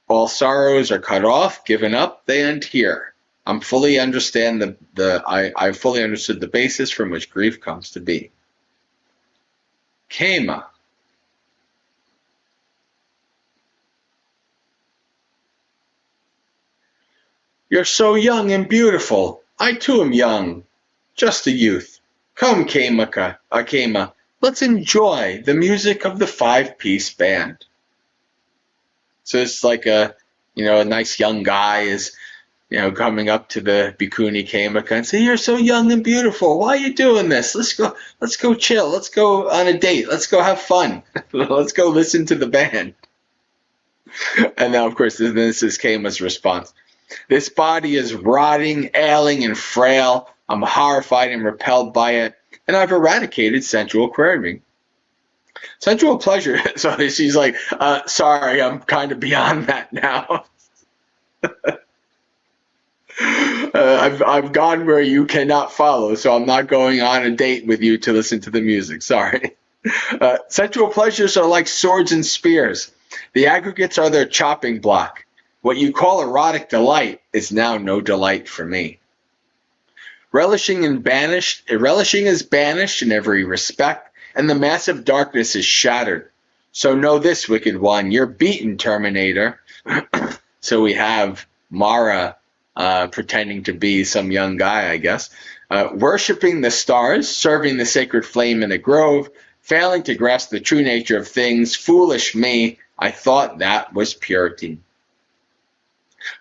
All sorrows are cut off, given up, they end here. I fully understood the basis from which grief comes to be. Kema. You're so young and beautiful. I too am young, just a youth. Come, Kema, let's enjoy the music of the five-piece band. So it's like a nice young guy is, coming up to the Bhikkhuni Kemaka and say, "You're so young and beautiful. Why are you doing this? Let's go chill. Let's go on a date. Let's go have fun. Let's go listen to the band." And now, of course, this is Kema's response. This body is rotting, ailing, and frail. I'm horrified and repelled by it, and I've eradicated sensual craving. Sensual pleasure. So she's like, sorry, I'm kind of beyond that now. I've gone where you cannot follow, so I'm not going on a date with you to listen to the music. Sorry. Sensual pleasures are like swords and spears. The aggregates are their chopping block. What you call erotic delight is now no delight for me. Relishing is banished in every respect, and the massive darkness is shattered. So know this, wicked one, you're beaten, Terminator. So we have Mara pretending to be some young guy, I guess, worshipping the stars, serving the sacred flame in a grove, failing to grasp the true nature of things. Foolish me, I thought that was purity.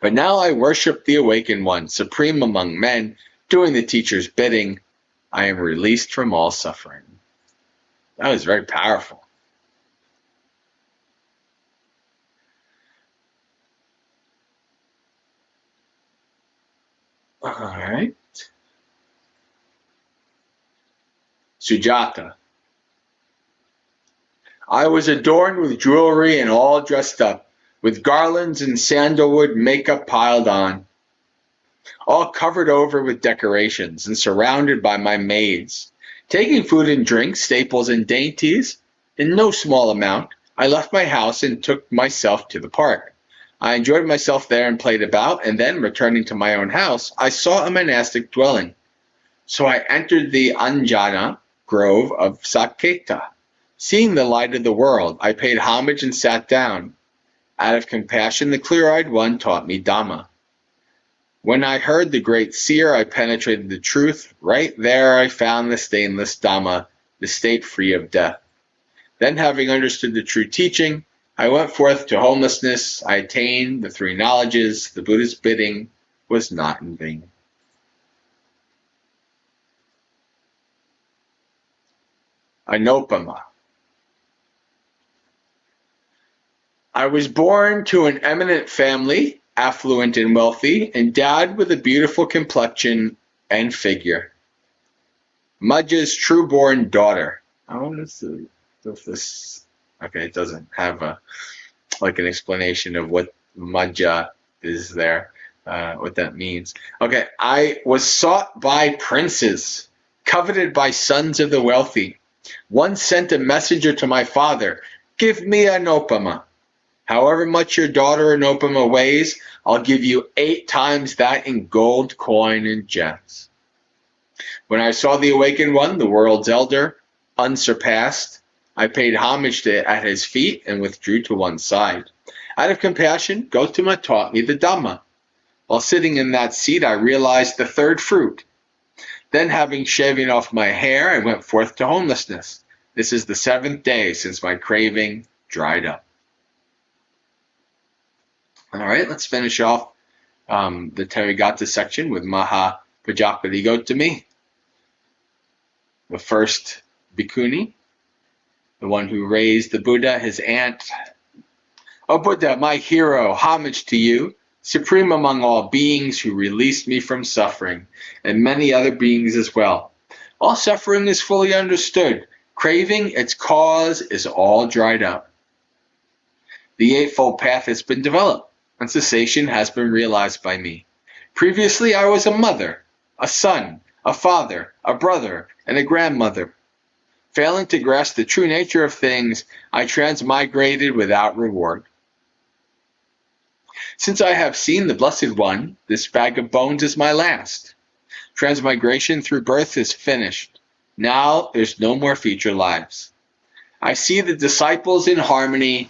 But now I worship the awakened one, supreme among men, doing the teacher's bidding. I am released from all suffering. That was very powerful. All right. Sujata. I was adorned with jewelry and all dressed up, with garlands and sandalwood makeup piled on, all covered over with decorations and surrounded by my maids. Taking food and drink, staples and dainties, in no small amount, I left my house and took myself to the park. I enjoyed myself there and played about, and then, returning to my own house, I saw a monastic dwelling. So I entered the Anjana grove of Saketa. Seeing the light of the world, I paid homage and sat down. Out of compassion, the clear-eyed one taught me Dhamma. When I heard the great seer, I penetrated the truth. Right there I found the stainless Dhamma, the state free of death. Then, having understood the true teaching, I went forth to homelessness. I attained the three knowledges. The Buddha's bidding was not in vain. Anopama. I was born to an eminent family, affluent and wealthy, endowed with a beautiful complexion and figure. Majja's true-born daughter. I want to see if this. Okay, it doesn't have an explanation of what Majja is there, what that means. Okay, I was sought by princes, coveted by sons of the wealthy. One sent a messenger to my father, "Give me Anopama. However much your daughter Anopama weighs, I'll give you 8 times that in gold, coin, and gems." When I saw the awakened one, the world's elder, unsurpassed, I paid homage at his feet and withdrew to one side. Out of compassion, Gautama taught me the Dhamma. While sitting in that seat, I realized the third fruit. Then, having shaven off my hair, I went forth to homelessness. This is the 7th day since my craving dried up. All right, let's finish off the Therigatha section with Maha Prajapati Gautami, the first bhikkhuni, the one who raised the Buddha, his aunt. "O Buddha, my hero, homage to you, supreme among all beings, who released me from suffering, and many other beings as well. All suffering is fully understood. Craving, its cause, is all dried up. The Eightfold Path has been developed, and cessation has been realized by me. Previously, I was a mother, a son, a father, a brother, and a grandmother. Failing to grasp the true nature of things, I transmigrated without reward. Since I have seen the Blessed One, this bag of bones is my last. Transmigration through birth is finished. Now there's no more future lives. I see the disciples in harmony,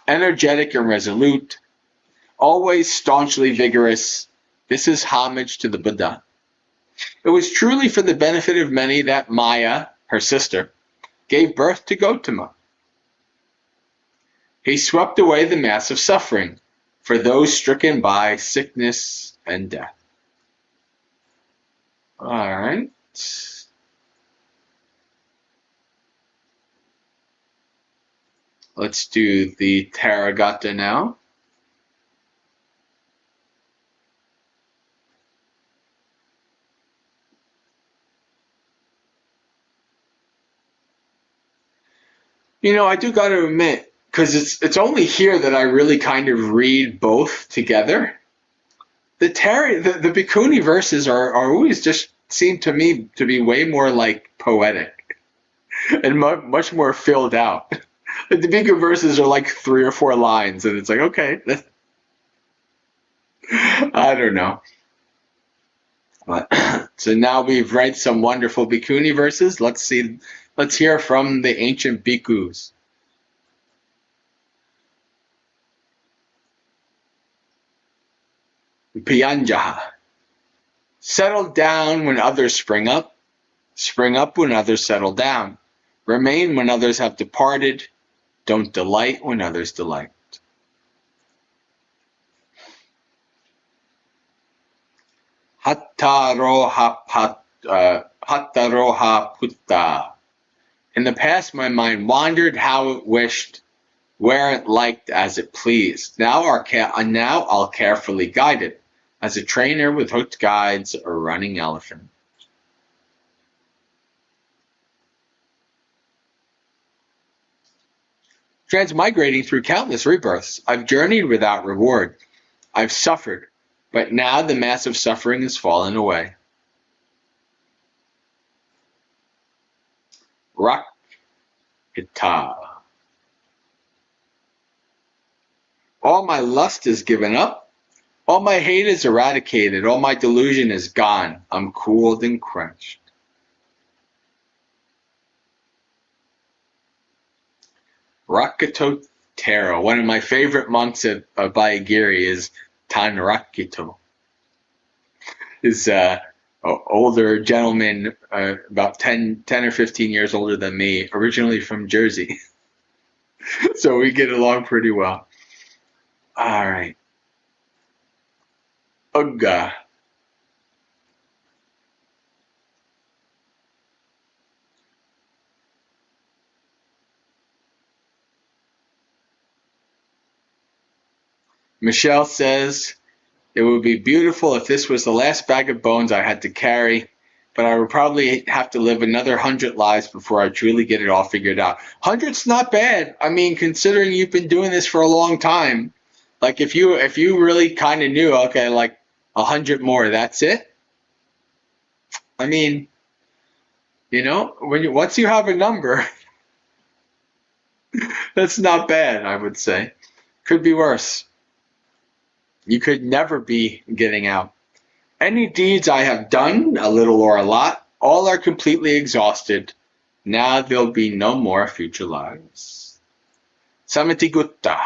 energetic and resolute, always staunchly vigorous. This is homage to the Buddha. It was truly for the benefit of many that Maya, her sister, gave birth to Gautama. He swept away the mass of suffering for those stricken by sickness and death. All right. Let's do the Tathagata now. I do got to admit, because it's only here that I really kind of read both together. The Bhikkhuni verses are always just seem to me to be way more like poetic and much more filled out. The Bhikkhu verses are like 3 or 4 lines, and it's like, okay, I don't know. So now we've read some wonderful Bhikkhuni verses. Let's hear from the ancient bhikkhus. Piyanjaha. Settle down when others spring up when others settle down. Remain when others have departed. Don't delight when others delight. Hattaroha putta. In the past, my mind wandered how it wished, where it liked, as it pleased. Now I'll carefully guide it, as a trainer with hooked guides a running elephant. Transmigrating through countless rebirths, I've journeyed without reward. I've suffered, but now the mass of suffering has fallen away. Rakkhita. All my lust is given up. All my hate is eradicated. All my delusion is gone. I'm cooled and quenched. Rakkhito Taro. One of my favorite monks of Bayagiri is Tanrakkhito. Is older gentleman, about 10 or 15 years older than me, originally from Jersey. So we get along pretty well. All right. Ugga. Michelle says, it would be beautiful if this was the last bag of bones I had to carry, but I would probably have to live another 100 lives before I truly get it all figured out. 100's not bad. I mean, considering you've been doing this for a long time, like if you really kind of knew, okay, like 100 more, that's it. I mean, once you have a number, that's not bad, I would say. Could be worse. You could never be getting out. Any deeds I have done, a little or a lot, all are completely exhausted. Now there'll be no more future lives. Samitigutta.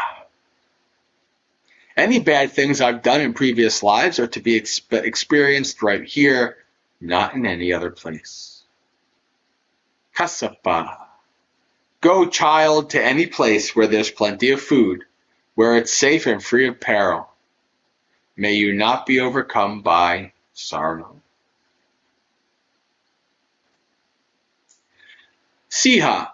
Any bad things I've done in previous lives are to be experienced right here, not in any other place. Kasapa. Go, child, to any place where there's plenty of food, where it's safe and free of peril. May you not be overcome by sorrow. Siha.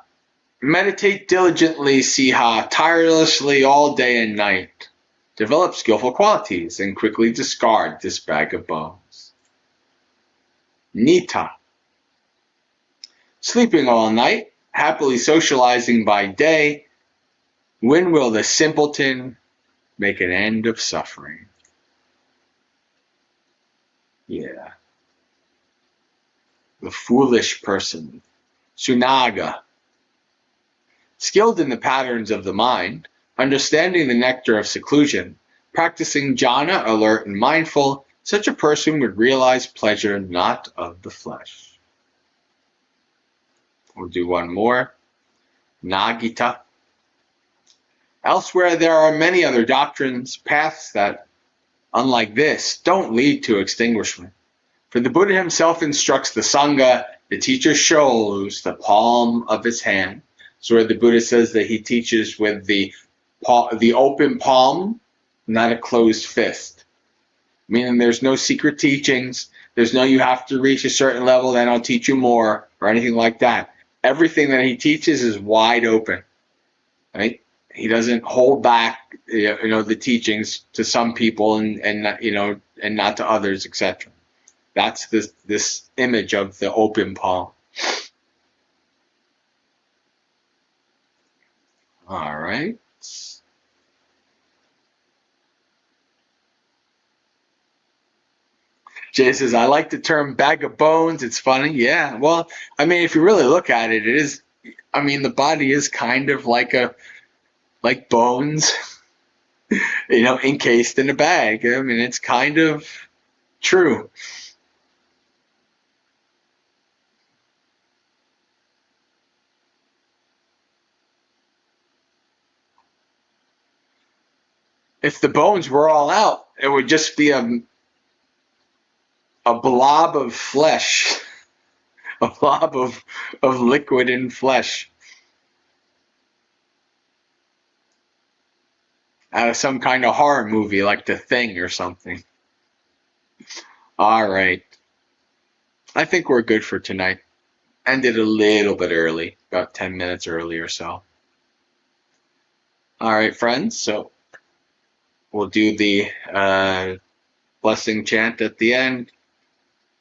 Meditate diligently, Siha, tirelessly all day and night. Develop skillful qualities and quickly discard this bag of bones. Nita. Sleeping all night, happily socializing by day. When will the simpleton make an end of suffering? Yeah. The foolish person. Sunaga. Skilled in the patterns of the mind, understanding the nectar of seclusion, Practicing jhana, alert and mindful, such a person would realize pleasure not of the flesh. We'll do one more. Nagita. Elsewhere, there are many other doctrines, paths that, unlike this, don't lead to extinguishment. For the Buddha himself instructs the Sangha, the teacher shows the palm of his hand. So where the Buddha says that he teaches with the open palm, not a closed fist. Meaning there's no secret teachings, there's no you have to reach a certain level, then I'll teach you more, or anything like that. Everything that he teaches is wide open, right? He doesn't hold back, the teachings to some people and not to others, etc. That's this image of the open palm. All right. Jay says, I like the term bag of bones. It's funny. Yeah. Well, I mean, if you really look at it, it is, I mean, the body is kind of like bones, encased in a bag. I mean, it's kind of true. If the bones were all out, it would just be a blob of flesh, a blob of liquid and flesh. Out of some kind of horror movie like The Thing or something. All right. I think we're good for tonight. Ended a little bit early, about 10 minutes early or so. All right, friends. So we'll do the blessing chant at the end.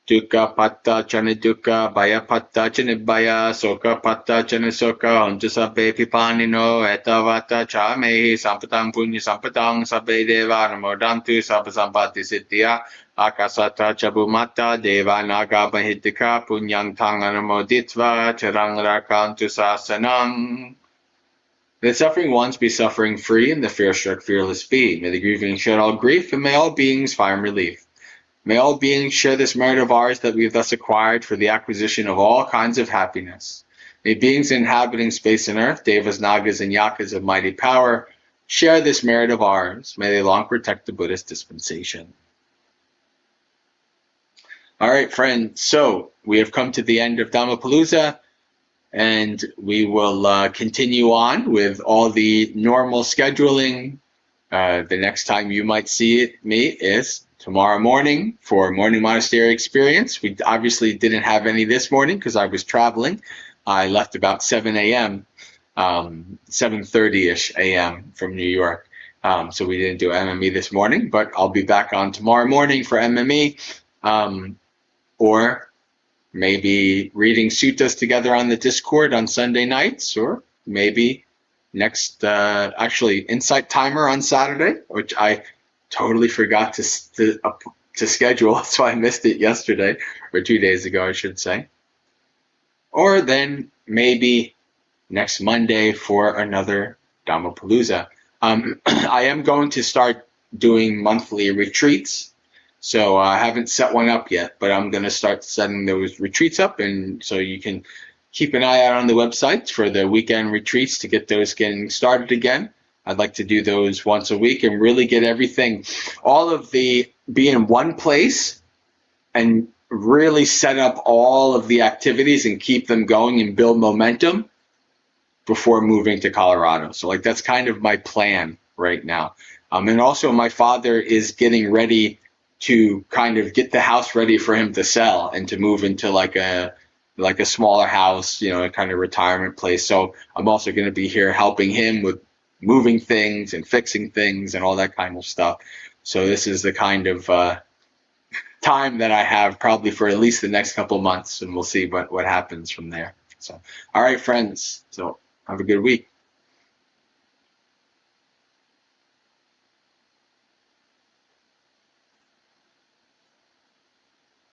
Dukkha patta chana dukkha, bhaya patta chana bhaya, soka patta chana soka, unja sabbe pipanino, etavata chamehi, sampatang punya sampatang, sabbe deva namodantu, sabba sampati siddhya, akasata chabumata, deva naga bahiddhika, punyang tang anamoditva, charang rakantu sasanang. May the suffering ones be suffering free, and the fear-struck fearless be. May the grieving shed all grief, and may all beings find relief. May all beings share this merit of ours that we have thus acquired for the acquisition of all kinds of happiness. May beings inhabiting space and earth, devas, nagas, and yakas of mighty power, share this merit of ours. May they long protect the Buddhist dispensation. All right, friends, so we have come to the end of Dhammapalooza, and we will continue on with all the normal scheduling. The next time you might see me is tomorrow morning for Morning Monastery Experience. We obviously didn't have any this morning because I was traveling. I left about 7 a.m., 7:30-ish a.m. from New York. So we didn't do MME this morning, but I'll be back on tomorrow morning for MME, or maybe reading suttas together on the Discord on Sunday nights, or maybe next, actually, Insight Timer on Saturday, which I totally forgot to schedule, so I missed it yesterday, or 2 days ago, I should say. Or then maybe next Monday for another Dhammapalooza. I am going to start doing monthly retreats, so I haven't set one up yet, but I'm going to start setting those retreats up, and so you can keep an eye out on the website for the weekend retreats to get those getting started again. I'd like to do those once a week and really get everything, all of the, be in one place and really set up all of the activities and keep them going and build momentum before moving to Colorado. So like that's kind of my plan right now. And also my father is getting ready to kind of get the house ready for him to sell and to move into like a smaller house, a kind of retirement place. So I'm also going to be here helping him with moving things and fixing things and all that kind of stuff. So this is the kind of time that I have probably for at least the next couple of months, and we'll see what happens from there. So, all right, friends. So have a good week.